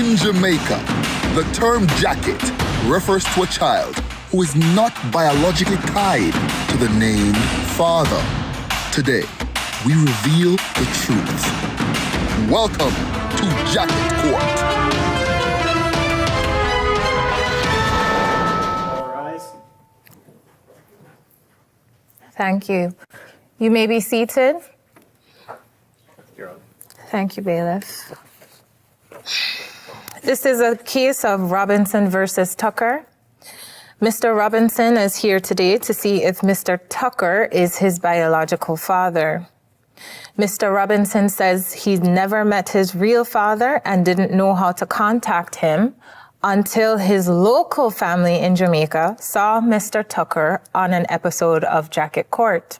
In Jamaica, the term jacket refers to a child who is not biologically tied to the name father. Today, we reveal the truth. Welcome to Jacket Court. All rise. Thank you. You may be seated. Thank you, bailiff. This is a case of Robinson versus Tucker. Mr. Robinson is here today to see if Mr. Tucker is his biological father. Mr. Robinson says he's never met his real father and didn't know how to contact him until his local family in Jamaica saw Mr. Tucker on an episode of Jacket Court.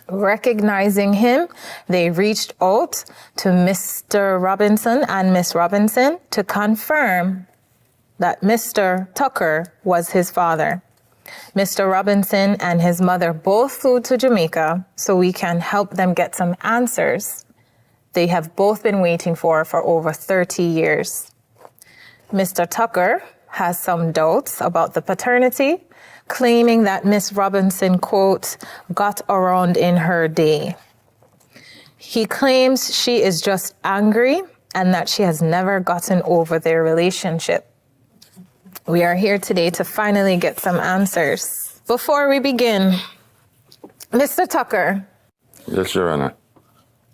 Recognizing him, they reached out to Mr. Robinson and Miss Robinson to confirm that Mr. Tucker was his father. Mr. Robinson and his mother both flew to Jamaica so we can help them get some answers they have both been waiting for over 30 years. Mr. Tucker has some doubts about the paternity, claiming that Miss Robinson, quote, got around in her day. He claims she is just angry and that she has never gotten over their relationship. We are here today to finally get some answers. Before we begin, Mr. Tucker. Yes, Your Honor.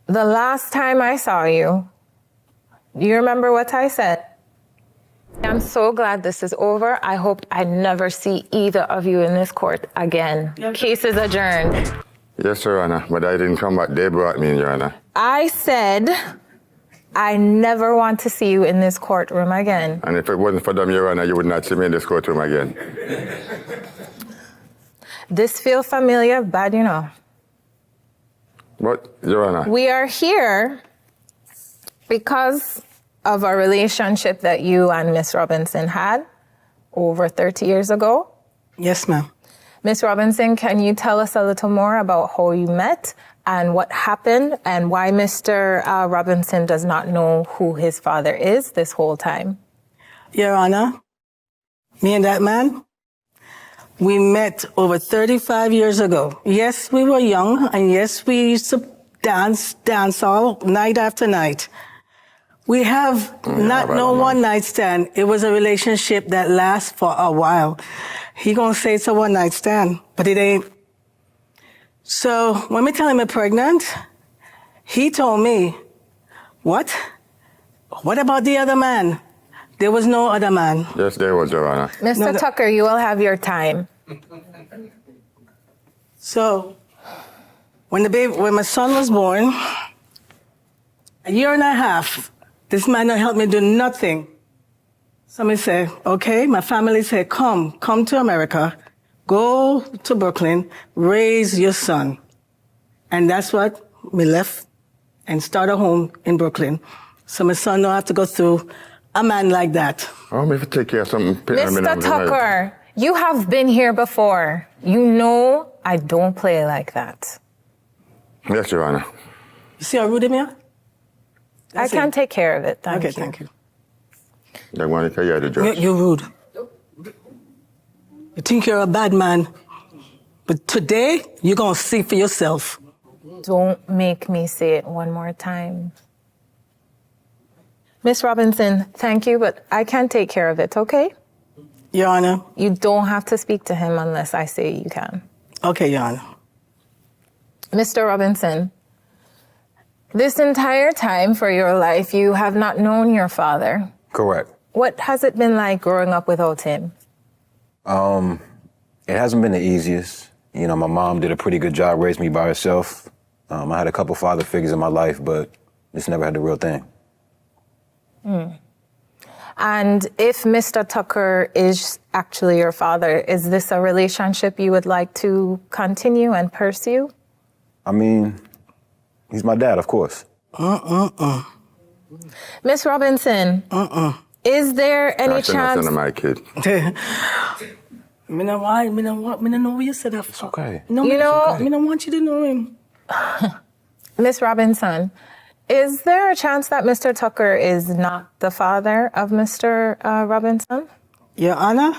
The last time I saw you, do you remember what I said? I'm so glad this is over. I hope I never see either of you in this court again. Case is adjourned. Yes, Your Honor, but I didn't come back. They brought me in, Your Honor. I said I never want to see you in this courtroom again. And if it wasn't for them, Your Honor, you would not see me in this courtroom again. This feel familiar, bad, you know. But, Your Honor. We are here because of a relationship that you and Miss Robinson had over 30 years ago. Yes, ma'am. Miss Robinson, can you tell us a little more about how you met and what happened and why Mr. Robinson does not know who his father is this whole time? Your Honor, me and that man, we met over 35 years ago. Yes, we were young, and yes, we used to dance all night after night. We have not no one night stand. It was a relationship that lasts for a while. He gonna say it's a one night stand, but it ain't. So when we tell him I'm pregnant, he told me, what? What about the other man? There was no other man. Yes, there was, Your Honor. Mr. Tucker, you will have your time. So when my son was born, a year and a half, this man don't help me do nothing. Somebody said, okay, my family said, come to America, go to Brooklyn, raise your son. And that's what we left and start a home in Brooklyn. So my son don't have to go through a man like that. Oh, maybe take care of something. Mr. Tucker, you have been here before. You know I don't play like that. Yes, Your Honor. You see how rude I am? I can take care of it. Thank you. Okay, thank you. They want to carry out the judge. You're rude. You think you're a bad man, but today you're going to see for yourself. Don't make me say it one more time. Miss Robinson, thank you, but I can take care of it, okay? Your Honor. You don't have to speak to him unless I say you can. Okay, Your Honor. Mr. Robinson, this entire time for your life, you have not known your father. Correct. What has it been like growing up without him? It hasn't been the easiest. You know, my mom did a pretty good job raising me by herself. I had a couple father figures in my life, but just never had the real thing. And if Mr. Tucker is actually your father, is this a relationship you would like to continue and pursue? I mean, he's my dad, of course. Miss Robinson, is there any That's chance? That's none of my kid. Me no know what you said that for. It's okay. No, You know- me no want you to know him. Miss Robinson, Is there a chance that Mr. Tucker is not the father of Mr. Robinson? Your Honor,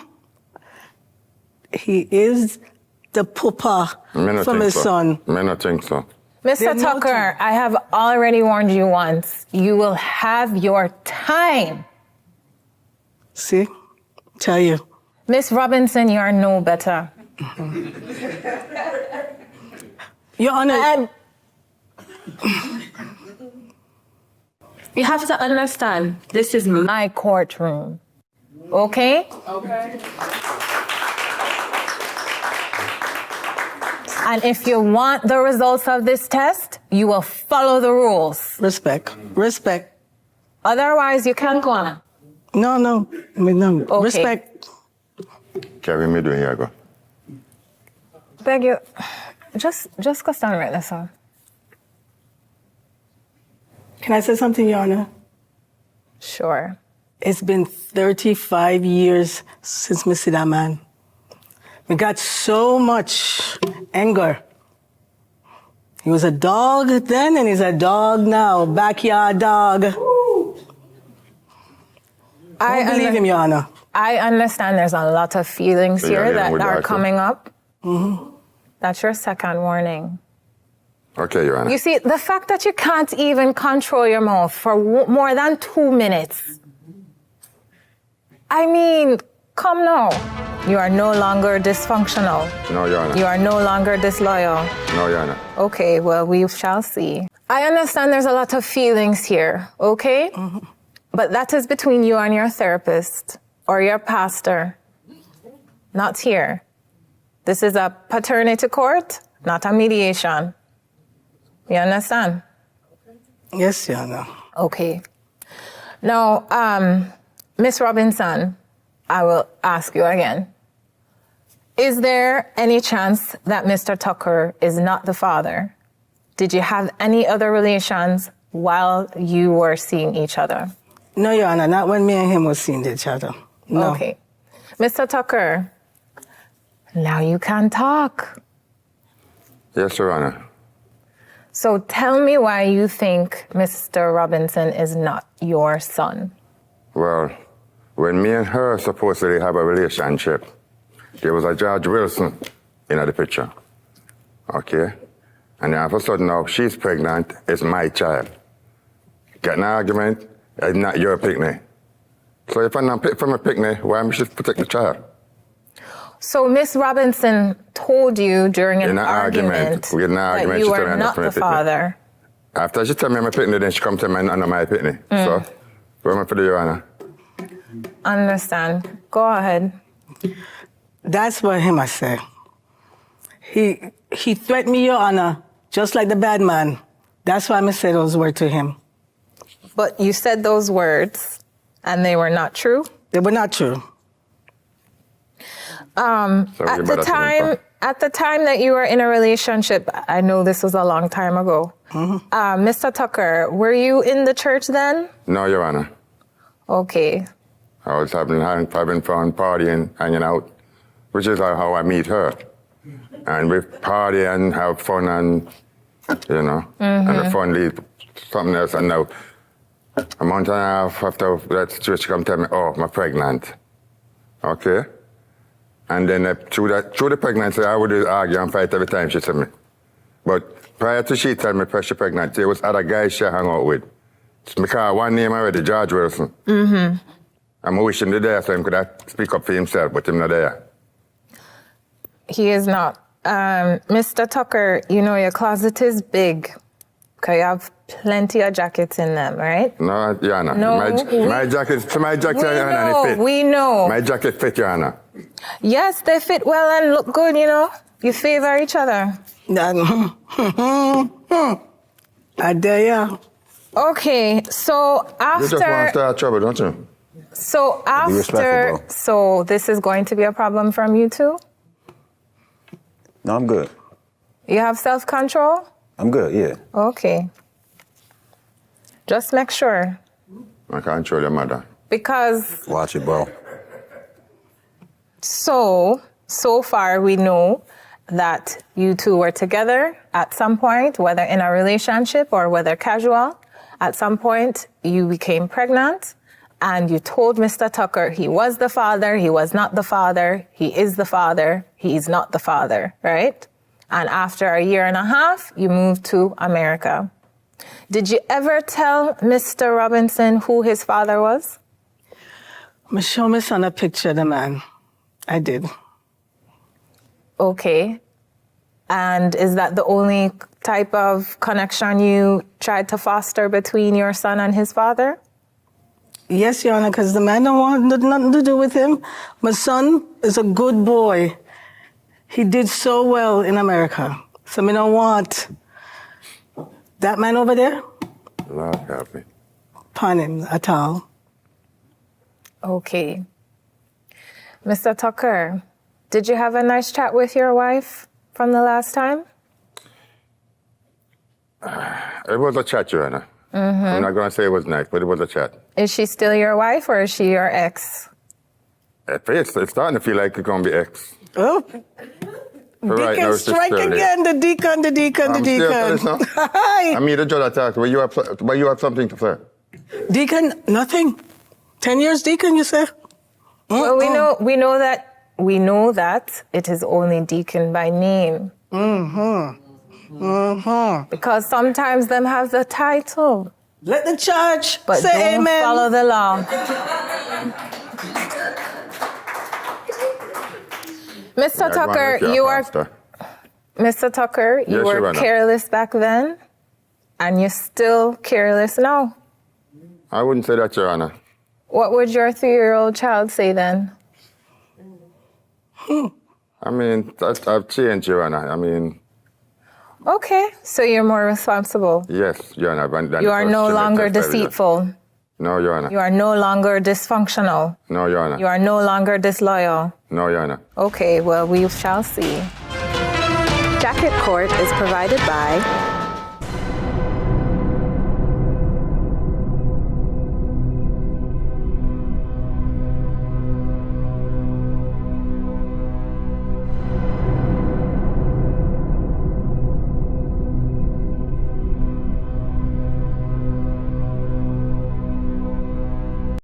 he is the papa from his son. I don't think so. Mr. Tucker, I have already warned you once. You will have your time. See? Tell you. Miss Robinson, you are no better. Your Honor. You have to understand, this is my courtroom. Okay? Okay. And if you want the results of this test, you will follow the rules. Respect. Respect. Otherwise, you can't go on. No. Okay. Respect. Carry me doing here, go. Beg you, just go stand right there, sir. Can I say something, Your Honor? Sure. It's been 35 years since we see that man. We got so much anger. He was a dog then and he's a dog now. Backyard dog. I believe him, Your Honor. I understand there's a lot of feelings here that are coming up. Mm-hmm. That's your second warning. Okay, Your Honor. You see, the fact that you can't even control your mouth for more than 2 minutes. I mean, come now. You are no longer dysfunctional. No, Your Honor. You are no longer disloyal. No, Your Honor. Okay, well, we shall see. I understand there's a lot of feelings here, okay? Mm-hmm. But that is between you and your therapist or your pastor, not here. This is a paternity court, not a mediation. You understand? Yes, Your Honor. Okay. Now, Miss Robinson, I will ask you again. Is there any chance that Mr. Tucker is not the father? Did you have any other relations while you were seeing each other? No, Your Honor, not when me and him were seeing each other. No. Okay. Mr. Tucker, now you can talk. Yes, Your Honor. So tell me why you think Mr. Robinson is not your son. Well, when me and her supposedly have a relationship, there was a George Wilson in the picture. Okay? And then all of a sudden now she's pregnant, it's my child. Get an argument, it's not your picnic. So if I'm not picked from a picnic, why am I supposed to protect the child? So Miss Robinson told you during an argument we had an argument, that you were not the father. After she told me I'm a picnic, then she come to me and I'm my picnic. So, what am I for the Your Honor? Understand. Go ahead. That's what him I say. He threatened me, Your Honor, just like the bad man. That's why I said those words to him. But you said those words and they were not true? They were not true. At the time that you were in a relationship, I know this was a long time ago. Mr. Tucker, were you in the church then? No, Your Honor. Okay. I was having fun, partying, hanging out, which is how I meet her. And we party and have fun and, you know, and the fun leads something else. And now, a month and a half after that situation, she come tell me, oh, I'm pregnant. Okay? And then through the pregnancy, I would argue and fight every time she said me. But prior to she telling me she pregnant, there was other guys she hung out with. Because one name already, George Wilson. I'm wishing him there so he could speak up for himself, but he's not there. He is not. Mr. Tucker, you know your closet is big. Okay, you have plenty of jackets in them, right? No, Your Honor. No, my jacket, Your Honor, it fit. We know. My jacket fit, Your Honor. Yes, they fit well and look good, you know. You favor each other. I dare ya. Okay, so after... You just want to start trouble, don't you? So after... So this is going to be a problem from you too? No, I'm good. You have self-control? I'm good, yeah. Okay. Just make sure. I control your mother. Because... Watch it, bro. So far we know that you two were together at some point, whether in a relationship or whether casual, At some point, you became pregnant and you told Mr. Tucker he was the father, he was not the father, he is the father, he is not the father, right? And after a year and a half, you moved to America. Did you ever tell Mr. Robinson who his father was? Me show my son a picture of the man. I did. Okay. And is that the only type of connection you tried to foster between your son and his father? Yes, Your Honor, because the man don't want nothing to do with him. My son is a good boy. He did so well in America. So me don't want that man over there Lord help me. upon him at all. Okay. Mr. Tucker, did you have a nice chat with your wife from the last time? It was a chat, Your Honor. I'm not going to say it was nice, but it was a chat. Is she still your wife or is she your ex? It's starting to feel like it's going to be ex. Oh, Right now, deacon it's just strike 30. again, the deacon. I'm still telling you. Hi. I mean, the judge attacked, but you have something to say. Deacon, nothing. 10 years deacon, you say? Well, we know that it is only deacon by name. Because sometimes them have the title, Let the church but say don't amen. follow the law. Mr. Yeah, Tucker, go on with your pastor. Mr. Tucker, you Yes, were Your Honor. careless back then, and you're still careless now. I wouldn't say that, Your Honor. What would your 3-year-old child say then? I mean, I've changed, Your Honor. I mean, Okay, so you're more responsible. yes, Your Honor. You are no longer deceitful. No, Your Honor. You are no longer dysfunctional. No, Your Honor. You are no longer disloyal. No, Your Honor. Okay, well, we shall see. Jacket Court is provided by